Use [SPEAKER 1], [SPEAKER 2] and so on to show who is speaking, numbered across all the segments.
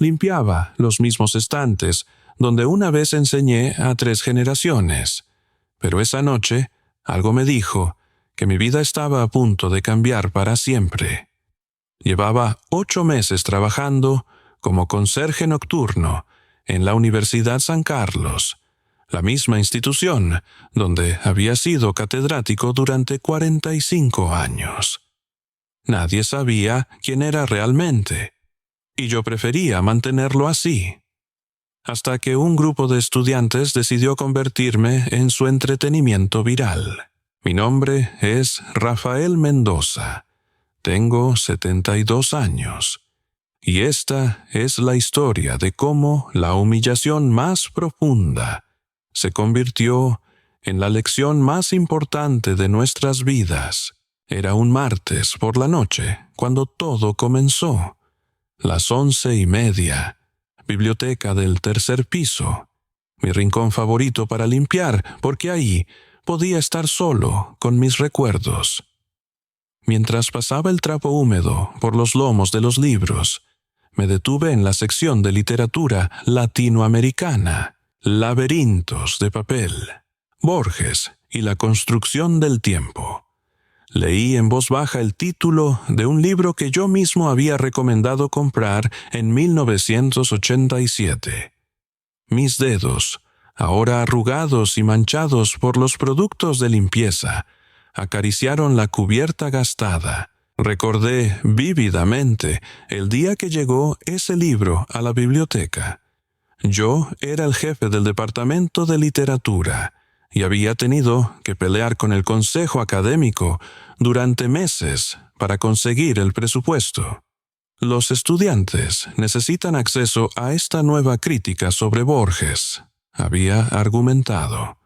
[SPEAKER 1] limpiaba los mismos estantes donde una vez enseñé a 3 generaciones. Pero esa noche, algo me dijo que mi vida estaba a punto de cambiar para siempre. Llevaba 8 meses trabajando como conserje nocturno en la Universidad San Carlos, la misma institución donde había sido catedrático durante 45 años. Nadie sabía quién era realmente, y yo prefería mantenerlo así. Hasta que un grupo de estudiantes decidió convertirme en su entretenimiento viral. Mi nombre es Rafael Mendoza. Tengo 72 años. Y esta es la historia de cómo la humillación más profunda se convirtió en la lección más importante de nuestras vidas. Era un martes por la noche cuando todo comenzó. Las 11:30. Biblioteca del 3er piso. Mi rincón favorito para limpiar, porque ahí podía estar solo con mis recuerdos. Mientras pasaba el trapo húmedo por los lomos de los libros, me detuve en la sección de literatura latinoamericana, Laberintos de papel, Borges y la construcción del tiempo. Leí en voz baja el título de un libro que yo mismo había recomendado comprar en 1987. Mis dedos, ahora arrugados y manchados por los productos de limpieza, acariciaron la cubierta gastada. Recordé vívidamente el día que llegó ese libro a la biblioteca. Yo era el jefe del departamento de literatura y había tenido que pelear con el consejo académico durante meses para conseguir el presupuesto. Los estudiantes necesitan acceso a esta nueva crítica sobre Borges, había argumentado.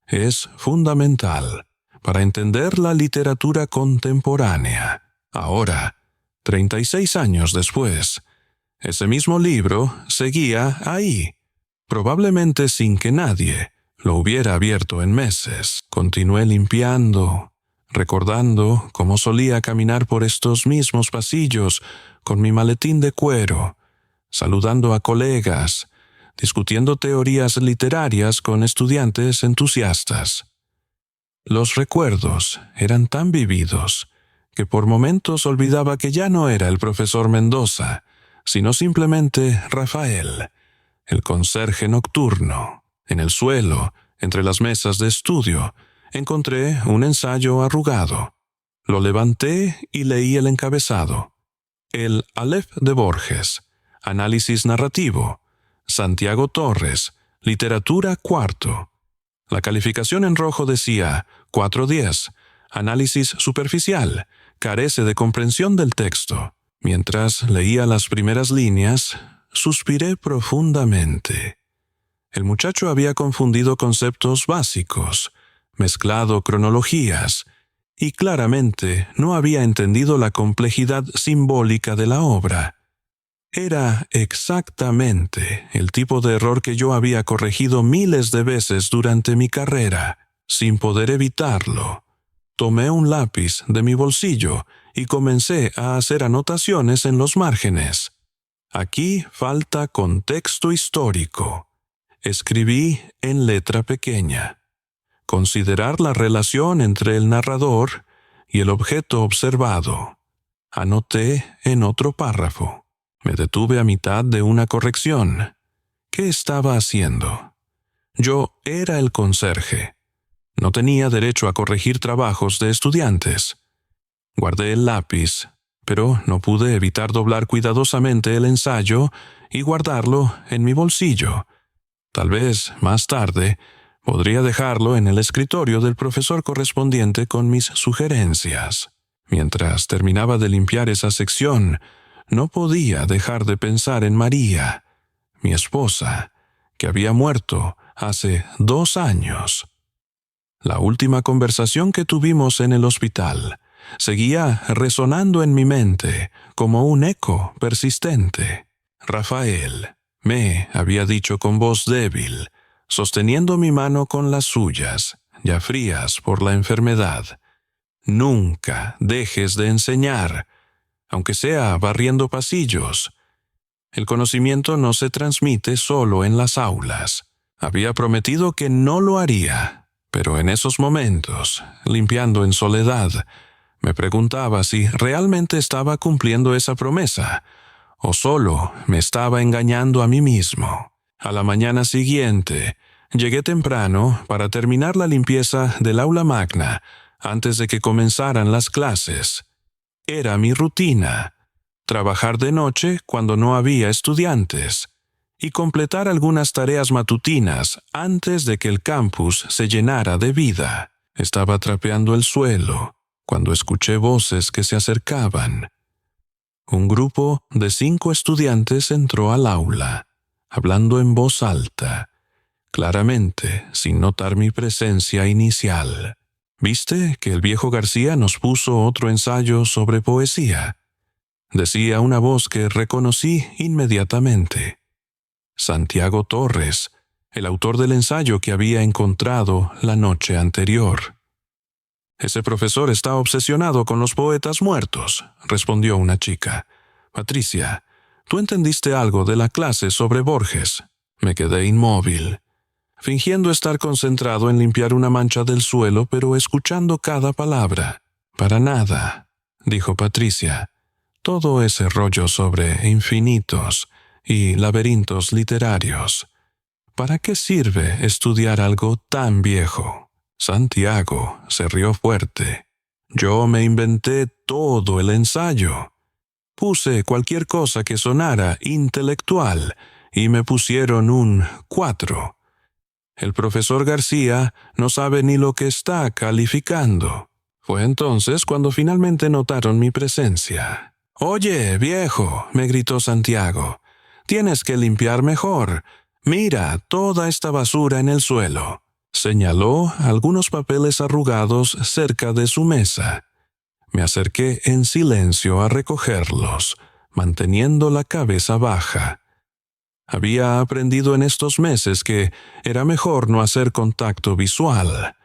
[SPEAKER 1] Es fundamental para entender la literatura contemporánea. Ahora, 36 años después, ese mismo libro seguía ahí, probablemente sin que nadie lo hubiera abierto en meses. Continué limpiando, recordando cómo solía caminar por estos mismos pasillos con mi maletín de cuero, saludando a colegas, discutiendo teorías literarias con estudiantes entusiastas. Los recuerdos eran tan vividos que por momentos olvidaba que ya no era el profesor Mendoza, sino simplemente Rafael, el conserje nocturno. En el suelo, entre las mesas de estudio, encontré un ensayo arrugado. Lo levanté y leí el encabezado. El Aleph de Borges, análisis narrativo, Santiago Torres, literatura cuarto. La calificación en rojo decía 4:10, análisis superficial, carece de comprensión del texto. Mientras leía las primeras líneas, suspiré profundamente. El muchacho había confundido conceptos básicos, mezclado cronologías, y claramente no había entendido la complejidad simbólica de la obra. Era exactamente el tipo de error que yo había corregido miles de veces durante mi carrera, sin poder evitarlo. Tomé un lápiz de mi bolsillo y comencé a hacer anotaciones en los márgenes. Aquí falta contexto histórico. Escribí en letra pequeña. Considerar la relación entre el narrador y el objeto observado. Anoté en otro párrafo. Me detuve a mitad de una corrección. ¿Qué estaba haciendo? Yo era el conserje. No tenía derecho a corregir trabajos de estudiantes. Guardé el lápiz, pero no pude evitar doblar cuidadosamente el ensayo y guardarlo en mi bolsillo. Tal vez, más tarde, podría dejarlo en el escritorio del profesor correspondiente con mis sugerencias. Mientras terminaba de limpiar esa sección, no podía dejar de pensar en María, mi esposa, que había muerto hace 2 años. La última conversación que tuvimos en el hospital seguía resonando en mi mente como un eco persistente. Rafael, me había dicho con voz débil, sosteniendo mi mano con las suyas, ya frías por la enfermedad. Nunca dejes de enseñar, aunque sea barriendo pasillos. El conocimiento no se transmite solo en las aulas. Había prometido que no lo haría, pero en esos momentos, limpiando en soledad, me preguntaba si realmente estaba cumpliendo esa promesa o solo me estaba engañando a mí mismo. A la mañana siguiente, llegué temprano para terminar la limpieza del aula magna antes de que comenzaran las clases. Era mi rutina, trabajar de noche cuando no había estudiantes y completar algunas tareas matutinas antes de que el campus se llenara de vida. Estaba trapeando el suelo cuando escuché voces que se acercaban. Un grupo de 5 estudiantes entró al aula, hablando en voz alta, claramente sin notar mi presencia inicial. ¿Viste que el viejo García nos puso otro ensayo sobre poesía?, decía una voz que reconocí inmediatamente. Santiago Torres, el autor del ensayo que había encontrado la noche anterior. «Ese profesor está obsesionado con los poetas muertos», respondió una chica. «Patricia, ¿tú entendiste algo de la clase sobre Borges?» Me quedé inmóvil, fingiendo estar concentrado en limpiar una mancha del suelo, pero escuchando cada palabra. «Para nada», dijo Patricia. «Todo ese rollo sobre infinitos y laberintos literarios. ¿Para qué sirve estudiar algo tan viejo?» Santiago se rió fuerte. «Yo me inventé todo el ensayo. Puse cualquier cosa que sonara intelectual y me pusieron un 4. El profesor García no sabe ni lo que está calificando». Fue entonces cuando finalmente notaron mi presencia. «Oye, viejo», me gritó Santiago, «tienes que limpiar mejor. Mira toda esta basura en el suelo». Señaló algunos papeles arrugados cerca de su mesa. Me acerqué en silencio a recogerlos, manteniendo la cabeza baja. Había aprendido en estos meses que era mejor no hacer contacto visual,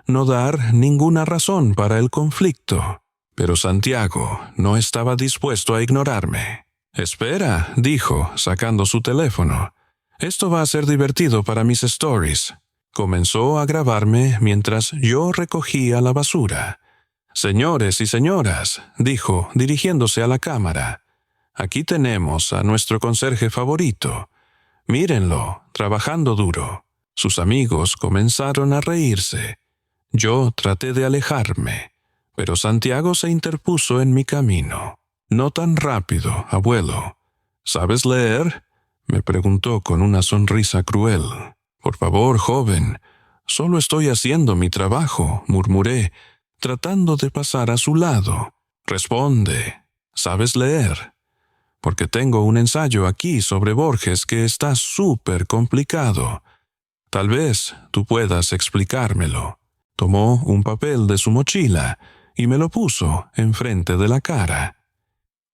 [SPEAKER 1] no dar ninguna razón para el conflicto. Pero Santiago no estaba dispuesto a ignorarme. «Espera», dijo, sacando su teléfono. «Esto va a ser divertido para mis stories». Comenzó a grabarme mientras yo recogía la basura. «Señores y señoras», dijo, dirigiéndose a la cámara, «aquí tenemos a nuestro conserje favorito. Mírenlo, trabajando duro». Sus amigos comenzaron a reírse. Yo traté de alejarme, pero Santiago se interpuso en mi camino. «No tan rápido, abuelo. ¿Sabes leer?», me preguntó con una sonrisa cruel. «Por favor, joven, solo estoy haciendo mi trabajo», murmuré, tratando de pasar a su lado. «Responde, ¿sabes leer? Porque tengo un ensayo aquí sobre Borges que está súper complicado. Tal vez tú puedas explicármelo». Tomó un papel de su mochila y me lo puso enfrente de la cara.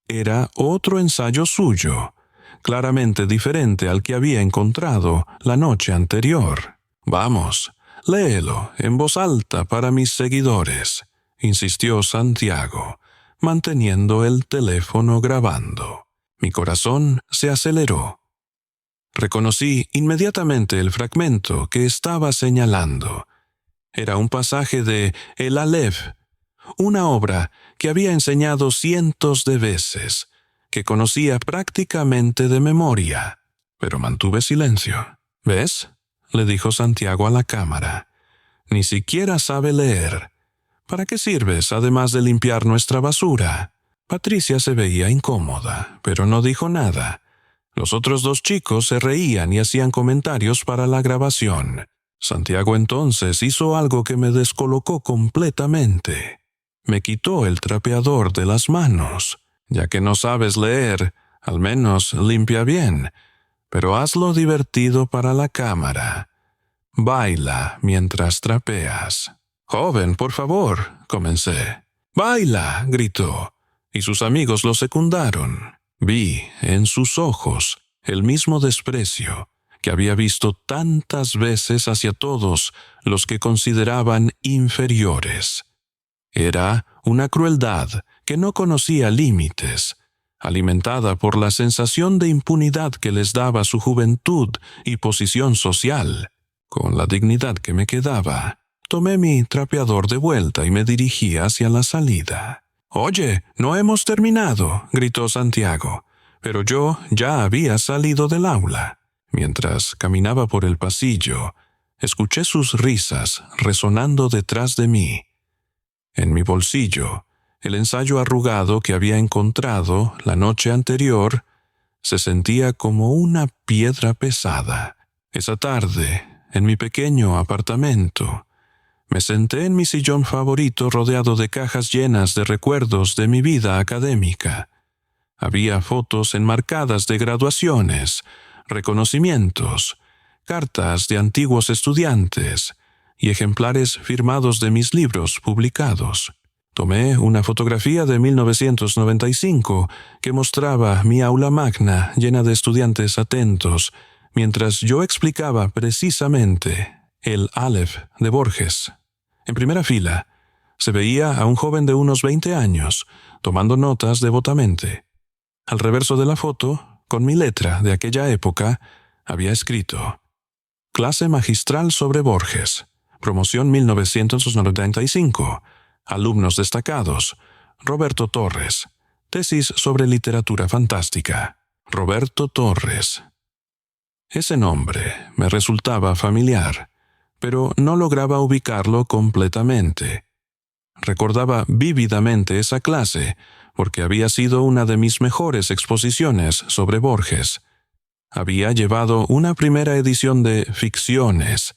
[SPEAKER 1] Era otro ensayo suyo, claramente diferente al que había encontrado la noche anterior. «Vamos, léelo en voz alta para mis seguidores», insistió Santiago, manteniendo el teléfono grabando. Mi corazón se aceleró. Reconocí inmediatamente el fragmento que estaba señalando. Era un pasaje de El Aleph, una obra que había enseñado cientos de veces, que conocía prácticamente de memoria, pero mantuve silencio. «¿Ves?», le dijo Santiago a la cámara. «Ni siquiera sabe leer. ¿Para qué sirves, además de limpiar nuestra basura?». Patricia se veía incómoda, pero no dijo nada. Los otros 2 chicos se reían y hacían comentarios para la grabación. Santiago entonces hizo algo que me descolocó completamente. Me quitó el trapeador de las manos. «Ya que no sabes leer, al menos limpia bien, pero hazlo divertido para la cámara. Baila mientras trapeas». «Joven, por favor», comencé. «¡Baila!», gritó, y sus amigos lo secundaron. Vi en sus ojos el mismo desprecio que había visto tantas veces hacia todos los que consideraban inferiores. Era una crueldad que no conocía límites, alimentada por la sensación de impunidad que les daba su juventud y posición social. Con la dignidad que me quedaba, tomé mi trapeador de vuelta y me dirigí hacia la salida. «Oye, no hemos terminado», gritó Santiago, pero yo ya había salido del aula. Mientras caminaba por el pasillo, escuché sus risas resonando detrás de mí. En mi bolsillo, el ensayo arrugado que había encontrado la noche anterior se sentía como una piedra pesada. Esa tarde, en mi pequeño apartamento, me senté en mi sillón favorito rodeado de cajas llenas de recuerdos de mi vida académica. Había fotos enmarcadas de graduaciones, reconocimientos, cartas de antiguos estudiantes y ejemplares firmados de mis libros publicados. Tomé una fotografía de 1995 que mostraba mi aula magna llena de estudiantes atentos, mientras yo explicaba precisamente el Aleph de Borges. En primera fila, se veía a un joven de unos 20 años, tomando notas devotamente. Al reverso de la foto, con mi letra de aquella época, había escrito: «Clase magistral sobre Borges, promoción 1995, alumnos destacados, Roberto Torres, tesis sobre literatura fantástica». Roberto Torres. Ese nombre me resultaba familiar, pero no lograba ubicarlo completamente. Recordaba vívidamente esa clase, porque había sido una de mis mejores exposiciones sobre Borges. Había llevado una primera edición de Ficciones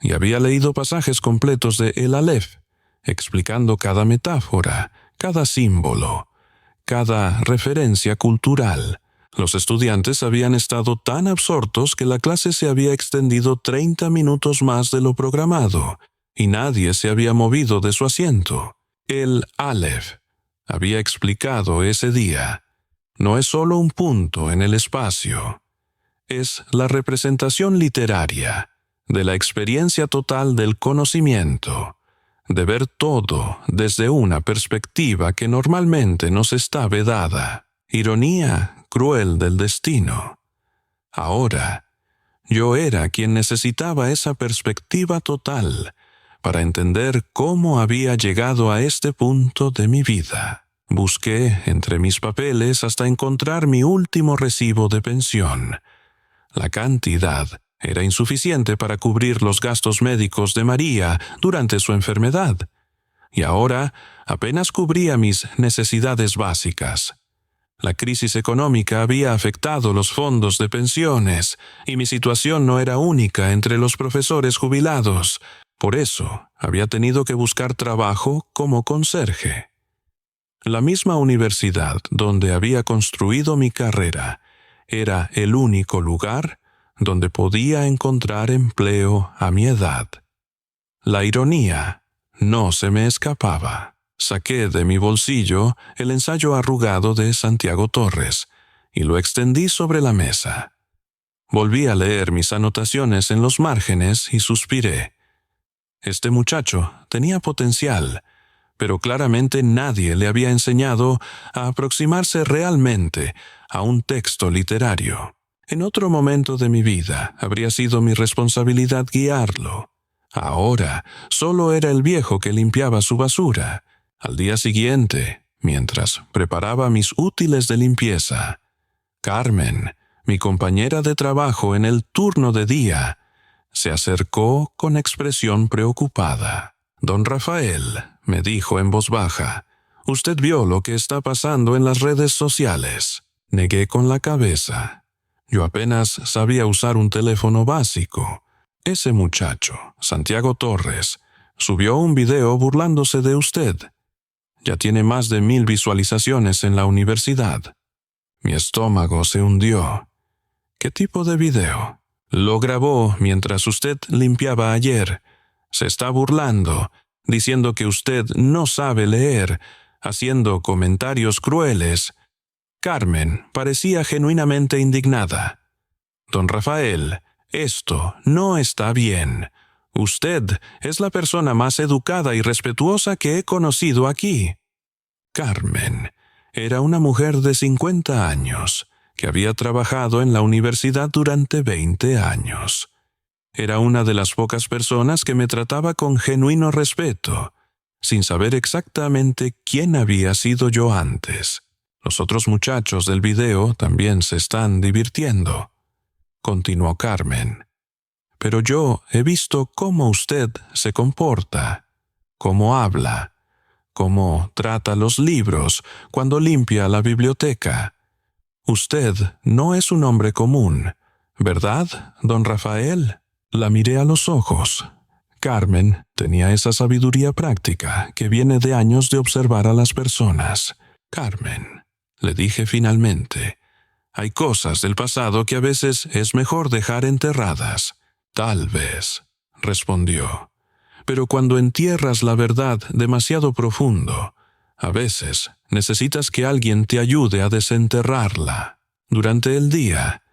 [SPEAKER 1] y había leído pasajes completos de El Aleph, explicando cada metáfora, cada símbolo, cada referencia cultural. Los estudiantes habían estado tan absortos que la clase se había extendido 30 minutos más de lo programado, y nadie se había movido de su asiento. El Aleph, había explicado ese día, no es solo un punto en el espacio. Es la representación literaria de la experiencia total del conocimiento, de ver todo desde una perspectiva que normalmente nos está vedada. Ironía cruel del destino. Ahora, yo era quien necesitaba esa perspectiva total para entender cómo había llegado a este punto de mi vida. Busqué entre mis papeles hasta encontrar mi último recibo de pensión. La cantidad era insuficiente para cubrir los gastos médicos de María durante su enfermedad, y ahora apenas cubría mis necesidades básicas. La crisis económica había afectado los fondos de pensiones, y mi situación no era única entre los profesores jubilados. Por eso, había tenido que buscar trabajo como conserje. La misma universidad donde había construido mi carrera era el único lugar donde podía encontrar empleo a mi edad. La ironía no se me escapaba. Saqué de mi bolsillo el ensayo arrugado de Santiago Torres y lo extendí sobre la mesa. Volví a leer mis anotaciones en los márgenes y suspiré. Este muchacho tenía potencial, pero claramente nadie le había enseñado a aproximarse realmente a un texto literario. En otro momento de mi vida habría sido mi responsabilidad guiarlo. Ahora solo era el viejo que limpiaba su basura. Al día siguiente, mientras preparaba mis útiles de limpieza, Carmen, mi compañera de trabajo en el turno de día, se acercó con expresión preocupada. «Don Rafael», me dijo en voz baja, «usted vio lo que está pasando en las redes sociales». Negué con la cabeza. Yo apenas sabía usar un teléfono básico. Ese muchacho, Santiago Torres, subió un video burlándose de usted. Ya tiene más de 1000 visualizaciones en la universidad. Mi estómago se hundió. ¿Qué tipo de video? Lo grabó mientras usted limpiaba ayer. Se está burlando, diciendo que usted no sabe leer, haciendo comentarios crueles. Carmen parecía genuinamente indignada. «Don Rafael, esto no está bien. Usted es la persona más educada y respetuosa que he conocido aquí». Carmen, Era una mujer de 50 años, que había trabajado en la universidad durante 20 años. Era una de las pocas personas que me trataba con genuino respeto, sin saber exactamente quién había sido yo antes. Los otros muchachos del video también se están divirtiendo, continuó Carmen. Pero yo he visto cómo usted se comporta, cómo habla, cómo trata los libros cuando limpia la biblioteca. Usted no es un hombre común, ¿verdad, don Rafael? La miré a los ojos. Carmen tenía esa sabiduría práctica que viene de años de observar a las personas. Carmen, le dije finalmente, hay cosas del pasado que a veces es mejor dejar enterradas. Tal vez, respondió. Pero cuando entierras la verdad demasiado profundo, a veces necesitas que alguien te ayude a desenterrarla. Durante el día,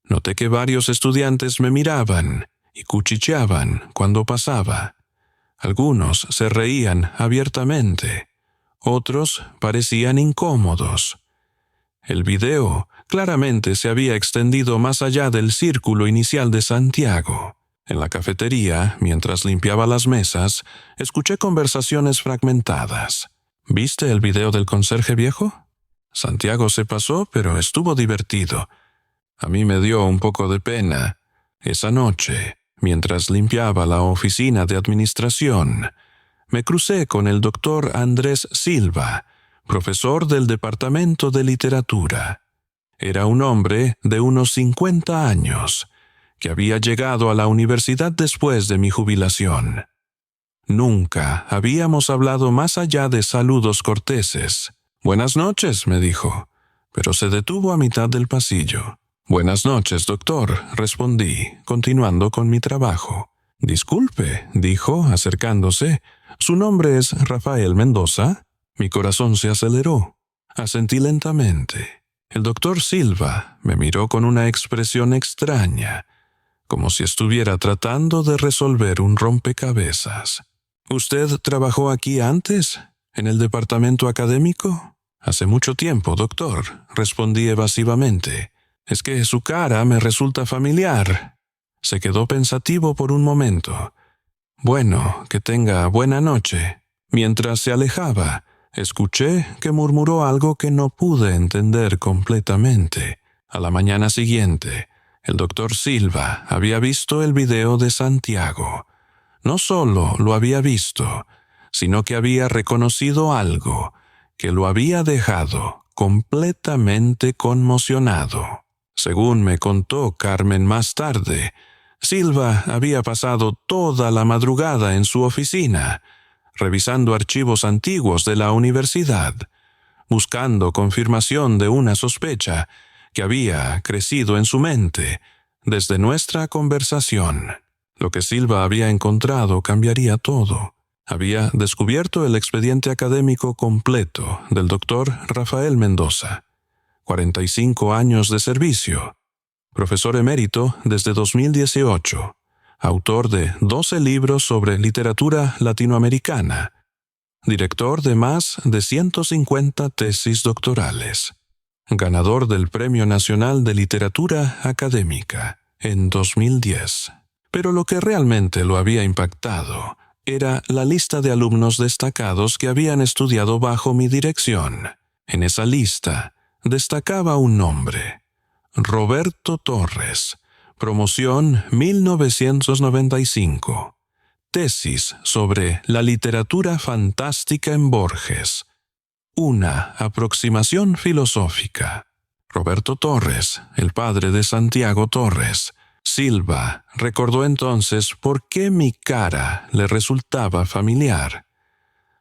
[SPEAKER 1] noté que varios estudiantes me miraban y cuchicheaban cuando pasaba. Algunos se reían abiertamente, otros parecían incómodos. El video claramente se había extendido más allá del círculo inicial de Santiago. En la cafetería, mientras limpiaba las mesas, escuché conversaciones fragmentadas. ¿Viste el video del conserje viejo? Santiago se pasó, pero estuvo divertido. A mí me dio un poco de pena. Esa noche, mientras limpiaba la oficina de administración, me crucé con el doctor Andrés Silva, profesor del Departamento de Literatura. Era un hombre de unos 50 años, que había llegado a la universidad después de mi jubilación. Nunca habíamos hablado más allá de saludos corteses. «Buenas noches», me dijo, pero se detuvo a mitad del pasillo. «Buenas noches, doctor», respondí, continuando con mi trabajo. «Disculpe», dijo, acercándose, «¿su nombre es Rafael Mendoza?» Mi corazón se aceleró. Asentí lentamente. El doctor Silva me miró con una expresión extraña, como si estuviera tratando de resolver un rompecabezas. «¿Usted trabajó aquí antes, en el departamento académico?» «Hace mucho tiempo, doctor», respondí evasivamente. «Es que su cara me resulta familiar». Se quedó pensativo por un momento. «Bueno, que tenga buena noche». Mientras se alejaba, escuché que murmuró algo que no pude entender completamente. A la mañana siguiente, el doctor Silva había visto el video de Santiago. No solo lo había visto, sino que había reconocido algo que lo había dejado completamente conmocionado. Según me contó Carmen más tarde, Silva había pasado toda la madrugada en su oficina, revisando archivos antiguos de la universidad, buscando confirmación de una sospecha que había crecido en su mente desde nuestra conversación. Lo que Silva había encontrado cambiaría todo. Había descubierto el expediente académico completo del doctor Rafael Mendoza. 45 años de servicio. Profesor emérito desde 2018. Autor de 12 libros sobre literatura latinoamericana. Director de más de 150 tesis doctorales. Ganador del Premio Nacional de Literatura Académica en 2010. Pero lo que realmente lo había impactado era la lista de alumnos destacados que habían estudiado bajo mi dirección. En esa lista destacaba un nombre: Roberto Torres, promoción 1995. Tesis sobre la literatura fantástica en Borges. Una aproximación filosófica. Roberto Torres, el padre de Santiago Torres. Silva recordó entonces por qué mi cara le resultaba familiar.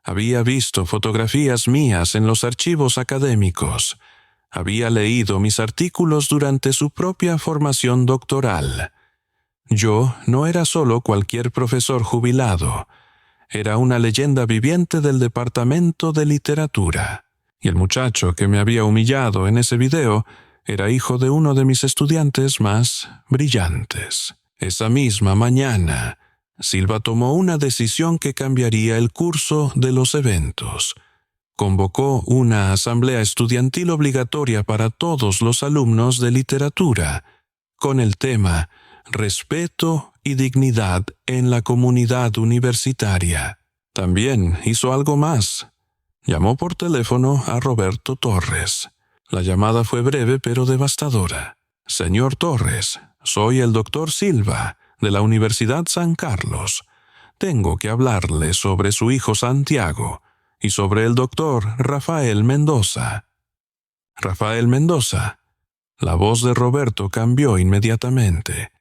[SPEAKER 1] Había visto fotografías mías en los archivos académicos. Había leído mis artículos durante su propia formación doctoral. Yo no era solo cualquier profesor jubilado. Era una leyenda viviente del departamento de literatura. Y el muchacho que me había humillado en ese video era hijo de uno de mis estudiantes más brillantes. Esa misma mañana, Silva tomó una decisión que cambiaría el curso de los eventos. convocó una asamblea estudiantil obligatoria para todos los alumnos de literatura, con el tema Respeto y dignidad en la comunidad universitaria. También hizo algo más. Llamó por teléfono a Roberto Torres. La llamada fue breve pero devastadora. «Señor Torres, soy el doctor Silva, de la Universidad San Carlos. Tengo que hablarle sobre su hijo Santiago y sobre el doctor Rafael Mendoza». «¿Rafael Mendoza?» La voz de Roberto cambió inmediatamente.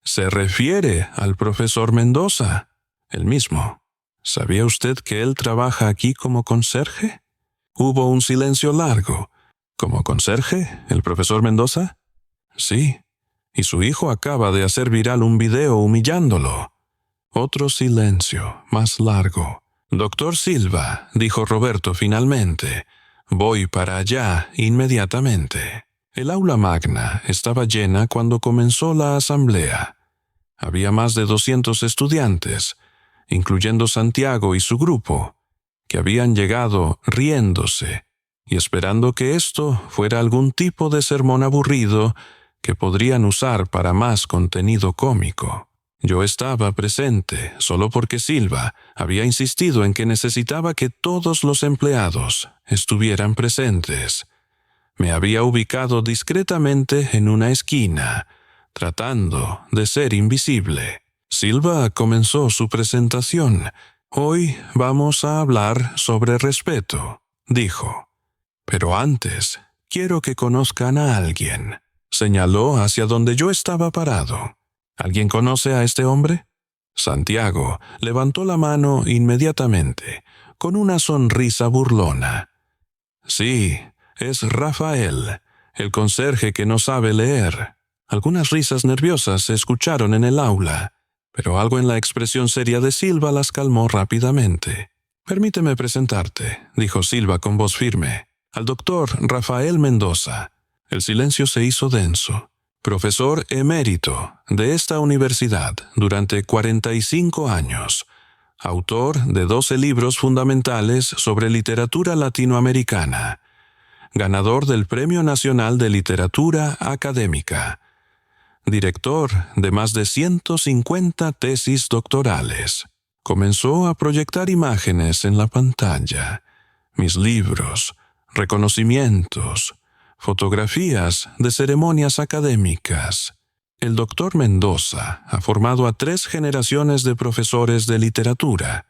[SPEAKER 1] «¿Se refiere al profesor Mendoza?» «El mismo. ¿Sabía usted que él trabaja aquí como conserje?» Hubo un silencio largo. «¿Como conserje, el profesor Mendoza?» «Sí. Y su hijo acaba de hacer viral un video humillándolo». Otro silencio, más largo. «Doctor Silva», dijo Roberto finalmente, «voy para allá inmediatamente». El aula magna estaba llena cuando comenzó la asamblea. Había más de 200 estudiantes, incluyendo Santiago y su grupo, que habían llegado riéndose y esperando que esto fuera algún tipo de sermón aburrido que podrían usar para más contenido cómico. Yo estaba presente solo porque Silva había insistido en que necesitaba que todos los empleados estuvieran presentes. Me había ubicado discretamente en una esquina, tratando de ser invisible. Silva comenzó su presentación. «Hoy vamos a hablar sobre respeto», dijo. «Pero antes, quiero que conozcan a alguien». Señaló hacia donde yo estaba parado. «¿Alguien conoce a este hombre?» Santiago levantó la mano inmediatamente, con una sonrisa burlona. «Sí, es Rafael, el conserje que no sabe leer». Algunas risas nerviosas se escucharon en el aula, pero algo en la expresión seria de Silva las calmó rápidamente. «Permíteme presentarte», dijo Silva con voz firme, «al doctor Rafael Mendoza». El silencio se hizo denso. Profesor emérito de esta universidad durante 45 años. Autor de 12 libros fundamentales sobre literatura latinoamericana. Ganador del Premio Nacional de Literatura Académica. Director de más de 150 tesis doctorales. Comenzó a proyectar imágenes en la pantalla. Mis libros, reconocimientos, fotografías de ceremonias académicas. El doctor Mendoza ha formado a 3 generaciones de profesores de literatura.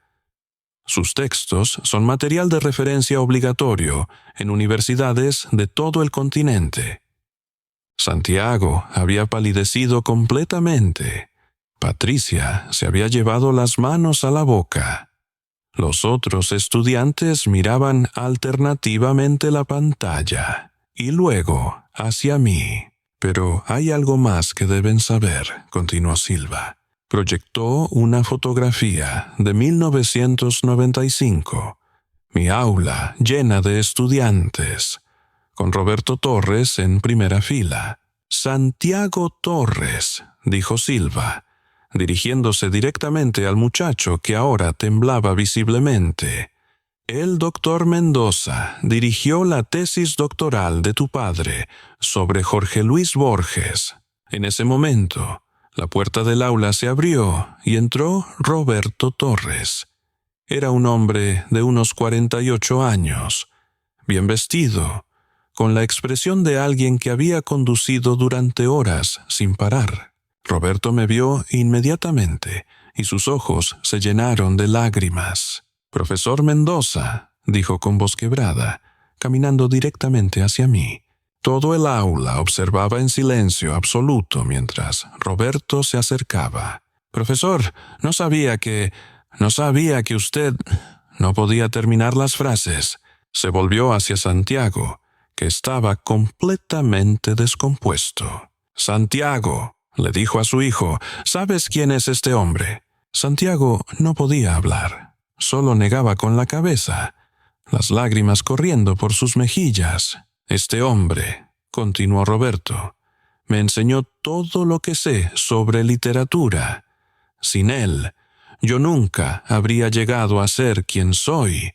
[SPEAKER 1] Sus textos son material de referencia obligatorio en universidades de todo el continente. Santiago había palidecido completamente. Patricia se había llevado las manos a la boca. Los otros estudiantes miraban alternativamente la pantalla y luego hacia mí. «Pero hay algo más que deben saber», continuó Silva. Proyectó una fotografía de 1995. Mi aula llena de estudiantes, con Roberto Torres en primera fila. «Santiago Torres», dijo Silva, dirigiéndose directamente al muchacho que ahora temblaba visiblemente. «El doctor Mendoza dirigió la tesis doctoral de tu padre sobre Jorge Luis Borges». En ese momento, la puerta del aula se abrió y entró Roberto Torres. Era un hombre de unos 48 años, bien vestido, con la expresión de alguien que había conducido durante horas sin parar. Roberto me vio inmediatamente y sus ojos se llenaron de lágrimas. «Profesor Mendoza», dijo con voz quebrada, caminando directamente hacia mí. Todo el aula observaba en silencio absoluto mientras Roberto se acercaba. «Profesor, no sabía que usted...» No podía terminar las frases. Se volvió hacia Santiago, que estaba completamente descompuesto. «Santiago», le dijo a su hijo, «¿sabes quién es este hombre?» Santiago no podía hablar. Solo negaba con la cabeza, las lágrimas corriendo por sus mejillas. «Este hombre», continuó Roberto, «me enseñó todo lo que sé sobre literatura. Sin él, yo nunca habría llegado a ser quien soy.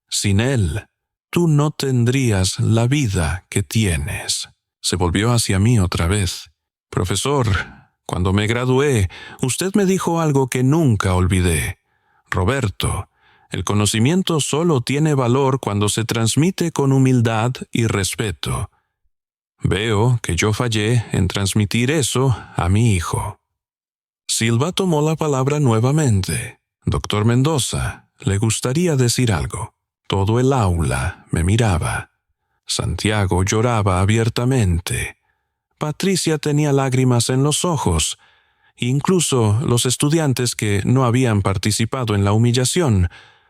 [SPEAKER 1] Sin él, tú no tendrías la vida que tienes. Se volvió hacia mí otra vez. Profesor, cuando me gradué, usted me dijo algo que nunca olvidé. Roberto, el conocimiento solo tiene valor cuando se transmite con humildad y respeto. Veo que yo fallé en transmitir eso a mi hijo. Silva tomó la palabra nuevamente. Doctor Mendoza, le gustaría decir algo. Todo el aula me miraba. Santiago lloraba abiertamente. Patricia tenía lágrimas en los ojos. Incluso los estudiantes que no habían participado en la humillación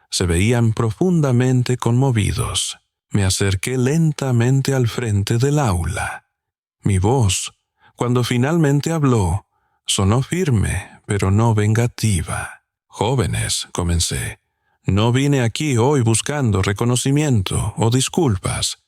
[SPEAKER 1] se veían profundamente conmovidos. Me acerqué lentamente al frente del aula. Mi voz, cuando finalmente habló, sonó firme, pero no vengativa. Jóvenes, comencé, no vine aquí hoy buscando reconocimiento o disculpas.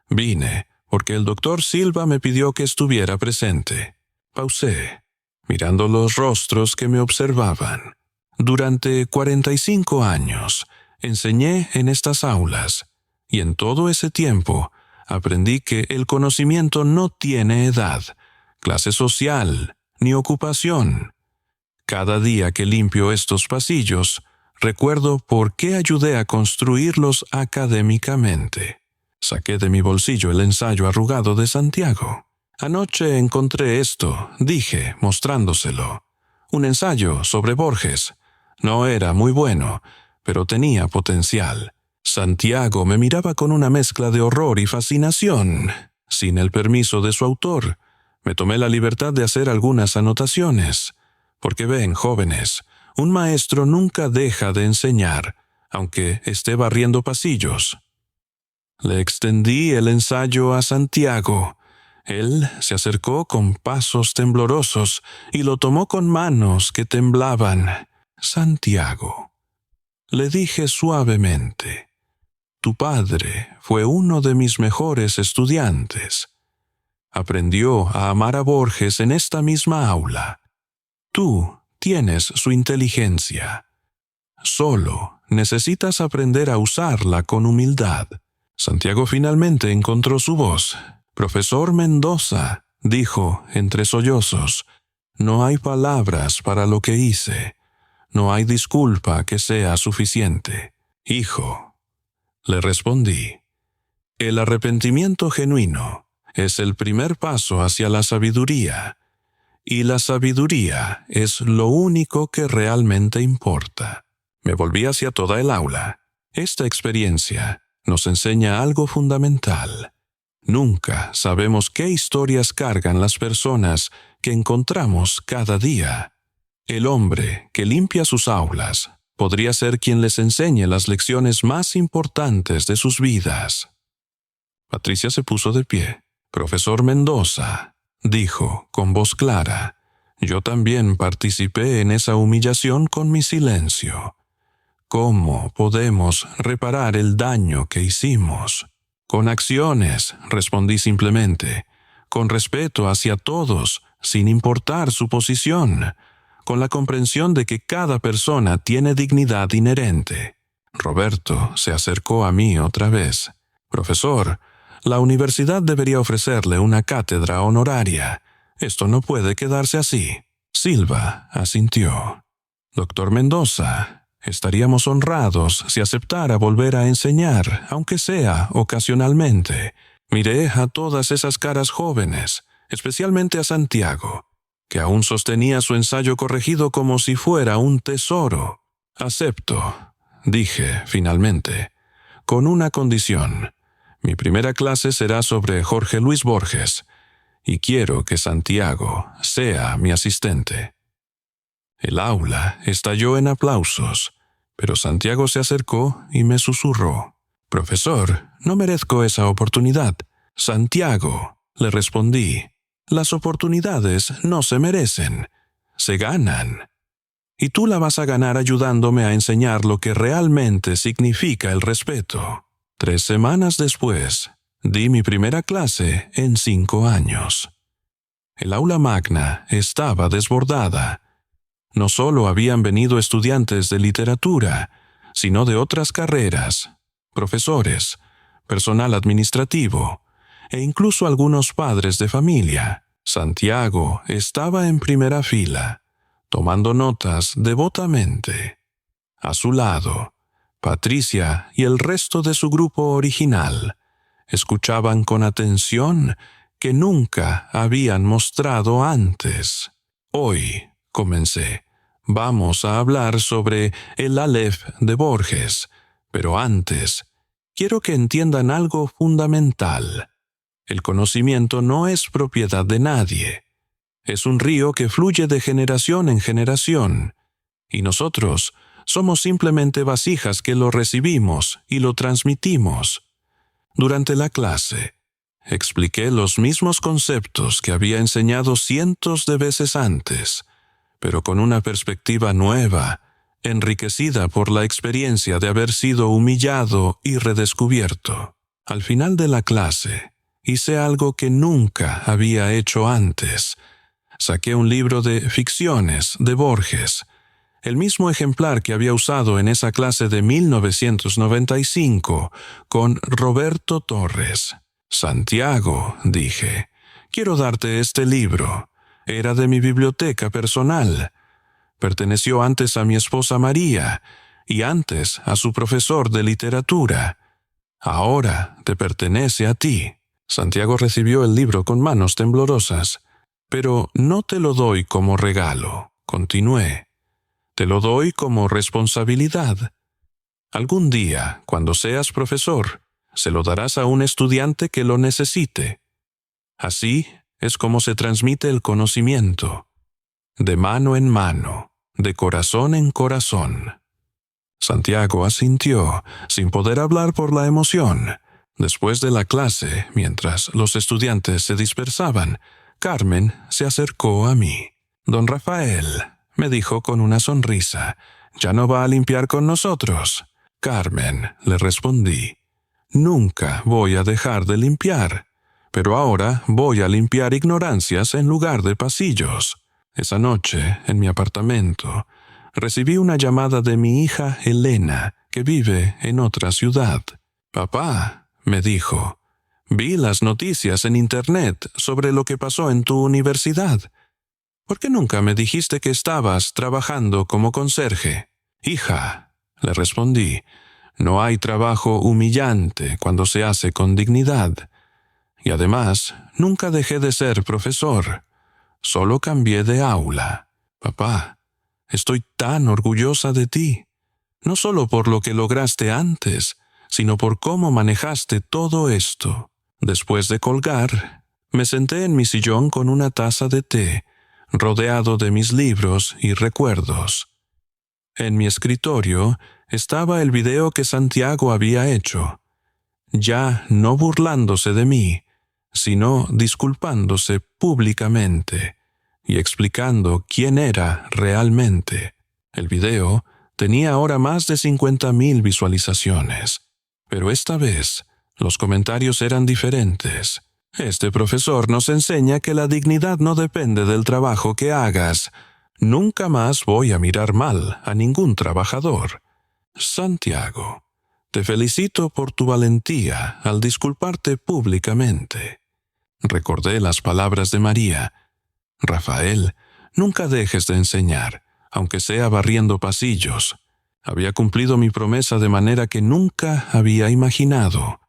[SPEAKER 1] Vine porque el doctor Silva me pidió que estuviera presente. Pausé, mirando los rostros que me observaban. Durante 45 años enseñé en estas aulas, y en todo ese tiempo aprendí que el conocimiento no tiene edad, clase social, ni ocupación. Cada día que limpio estos pasillos, recuerdo por qué ayudé a construirlos académicamente. Saqué de mi bolsillo el ensayo arrugado de Santiago. Anoche encontré esto, dije, mostrándoselo. Un ensayo sobre Borges. No era muy bueno, pero tenía potencial. Santiago me miraba con una mezcla de horror y fascinación. Sin el permiso de su autor, me tomé la libertad de hacer algunas anotaciones. Porque ven, jóvenes, un maestro nunca deja de enseñar, aunque esté barriendo pasillos. Le extendí el ensayo a Santiago. Él se acercó con pasos temblorosos y lo tomó con manos que temblaban. Santiago, le dije suavemente, tu padre fue uno de mis mejores estudiantes. Aprendió a amar a Borges en esta misma aula. Tú tienes su inteligencia. Solo necesitas aprender a usarla con humildad. Santiago finalmente encontró su voz. Profesor Mendoza, dijo entre sollozos, no hay palabras para lo que hice. No hay disculpa que sea suficiente. Hijo, le respondí, el arrepentimiento genuino es el primer paso hacia la sabiduría, y la sabiduría es lo único que realmente importa. Me volví hacia toda el aula. Esta experiencia nos enseña algo fundamental. Nunca sabemos qué historias cargan las personas que encontramos cada día. El hombre que limpia sus aulas podría ser quien les enseñe las lecciones más importantes de sus vidas. Patricia se puso de pie. Profesor Mendoza, dijo con voz clara, yo también participé en esa humillación con mi silencio. ¿Cómo podemos reparar el daño que hicimos? Con acciones, respondí simplemente, con respeto hacia todos, sin importar su posición, con la comprensión de que cada persona tiene dignidad inherente. Roberto se acercó a mí otra vez. Profesor, la universidad debería ofrecerle una cátedra honoraria. Esto no puede quedarse así. Silva asintió. Doctor Mendoza, estaríamos honrados si aceptara volver a enseñar, aunque sea ocasionalmente. Miré a todas esas caras jóvenes, especialmente a Santiago, que aún sostenía su ensayo corregido como si fuera un tesoro. Acepto, dije finalmente, con una condición. Mi primera clase será sobre Jorge Luis Borges, y quiero que Santiago sea mi asistente. El aula estalló en aplausos, pero Santiago se acercó y me susurró. Profesor, no merezco esa oportunidad. Santiago, le respondí, las oportunidades no se merecen, se ganan. Y tú la vas a ganar ayudándome a enseñar lo que realmente significa el respeto. 3 semanas después, di mi primera clase en 5 años. El aula magna estaba desbordada. No solo habían venido estudiantes de literatura, sino de otras carreras, profesores, personal administrativo e incluso algunos padres de familia. Santiago estaba en primera fila, tomando notas devotamente. A su lado, Patricia y el resto de su grupo original escuchaban con atención que nunca habían mostrado antes. Hoy, comencé, vamos a hablar sobre el Aleph de Borges, pero antes, quiero que entiendan algo fundamental. El conocimiento no es propiedad de nadie. Es un río que fluye de generación en generación, y nosotros somos simplemente vasijas que lo recibimos y lo transmitimos. Durante la clase, expliqué los mismos conceptos que había enseñado cientos de veces antes, pero con una perspectiva nueva, enriquecida por la experiencia de haber sido humillado y redescubierto. Al final de la clase, hice algo que nunca había hecho antes. Saqué un libro de ficciones de Borges, el mismo ejemplar que había usado en esa clase de 1995 con Roberto Torres. Santiago, dije, quiero darte este libro. Era de mi biblioteca personal. Perteneció antes a mi esposa María y antes a su profesor de literatura. Ahora te pertenece a ti. Santiago recibió el libro con manos temblorosas. Pero no te lo doy como regalo, continué. Te lo doy como responsabilidad. Algún día, cuando seas profesor, se lo darás a un estudiante que lo necesite. Así es como se transmite el conocimiento, de mano en mano, de corazón en corazón. Santiago asintió, sin poder hablar por la emoción. Después de la clase, mientras los estudiantes se dispersaban, Carmen se acercó a mí. «Don Rafael», me dijo con una sonrisa, «¿ya no va a limpiar con nosotros?» «Carmen», le respondí, «nunca voy a dejar de limpiar, pero ahora voy a limpiar ignorancias en lugar de pasillos». Esa noche, en mi apartamento, recibí una llamada de mi hija Elena, que vive en otra ciudad. «Papá», me dijo, «vi las noticias en Internet sobre lo que pasó en tu universidad. ¿Por qué nunca me dijiste que estabas trabajando como conserje?» «Hija», le respondí, «no hay trabajo humillante cuando se hace con dignidad. Y además, nunca dejé de ser profesor. Solo cambié de aula. Papá, estoy tan orgullosa de ti, no solo por lo que lograste antes, sino por cómo manejaste todo esto». Después de colgar, me senté en mi sillón con una taza de té, rodeado de mis libros y recuerdos. En mi escritorio estaba el video que Santiago había hecho, ya no burlándose de mí, sino disculpándose públicamente y explicando quién era realmente. El video tenía ahora más de 50,000 visualizaciones, pero esta vez los comentarios eran diferentes. «Este profesor nos enseña que la dignidad no depende del trabajo que hagas. Nunca más voy a mirar mal a ningún trabajador. Santiago, te felicito por tu valentía al disculparte públicamente». Recordé las palabras de María. «Rafael, nunca dejes de enseñar, aunque sea barriendo pasillos». Había cumplido mi promesa de manera que nunca había imaginado.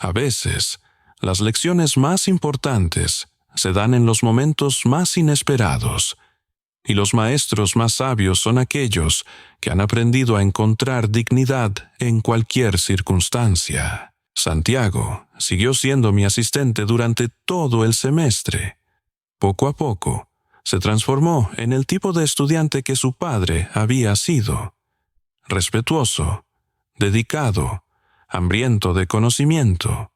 [SPEAKER 1] A veces, las lecciones más importantes se dan en los momentos más inesperados, y los maestros más sabios son aquellos que han aprendido a encontrar dignidad en cualquier circunstancia. Santiago siguió siendo mi asistente durante todo el semestre. Poco a poco, se transformó en el tipo de estudiante que su padre había sido. Respetuoso, dedicado, hambriento de conocimiento.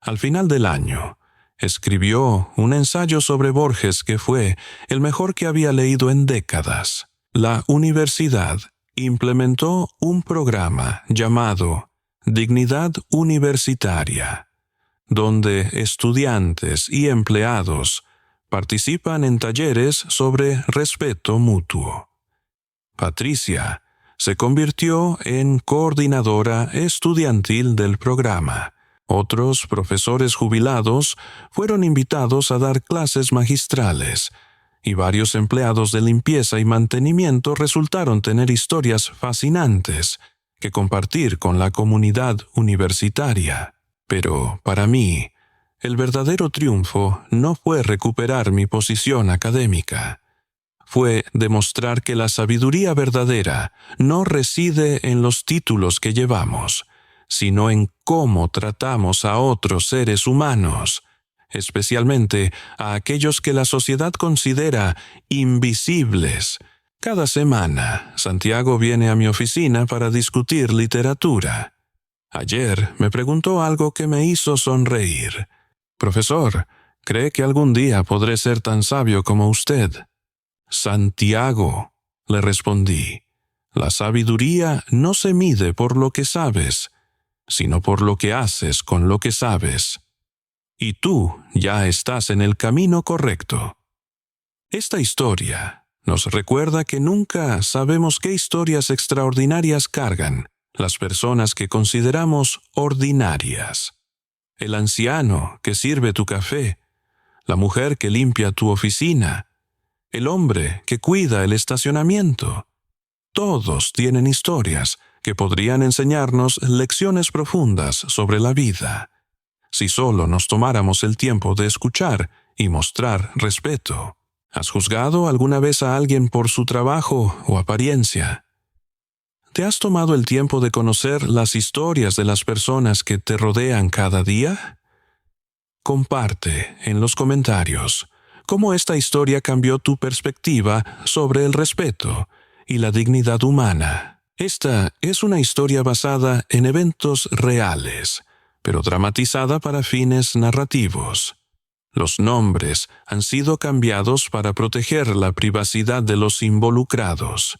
[SPEAKER 1] Al final del año, escribió un ensayo sobre Borges que fue el mejor que había leído en décadas. La universidad implementó un programa llamado Dignidad Universitaria, donde estudiantes y empleados participan en talleres sobre respeto mutuo. Patricia se convirtió en coordinadora estudiantil del programa. Otros profesores jubilados fueron invitados a dar clases magistrales, y varios empleados de limpieza y mantenimiento resultaron tener historias fascinantes que compartir con la comunidad universitaria. Pero, para mí, el verdadero triunfo no fue recuperar mi posición académica. Fue demostrar que la sabiduría verdadera no reside en los títulos que llevamos, sino en cómo tratamos a otros seres humanos, especialmente a aquellos que la sociedad considera invisibles. Cada semana, Santiago viene a mi oficina para discutir literatura. Ayer me preguntó algo que me hizo sonreír. «Profesor, ¿cree que algún día podré ser tan sabio como usted?» «Santiago», le respondí, «la sabiduría no se mide por lo que sabes, sino por lo que haces con lo que sabes. Y tú ya estás en el camino correcto». Esta historia nos recuerda que nunca sabemos qué historias extraordinarias cargan las personas que consideramos ordinarias. El anciano que sirve tu café, la mujer que limpia tu oficina, el hombre que cuida el estacionamiento. Todos tienen historias que podrían enseñarnos lecciones profundas sobre la vida, si solo nos tomáramos el tiempo de escuchar y mostrar respeto. ¿Has juzgado alguna vez a alguien por su trabajo o apariencia? ¿Te has tomado el tiempo de conocer las historias de las personas que te rodean cada día? Comparte en los comentarios cómo esta historia cambió tu perspectiva sobre el respeto y la dignidad humana. Esta es una historia basada en eventos reales, pero dramatizada para fines narrativos. Los nombres han sido cambiados para proteger la privacidad de los involucrados.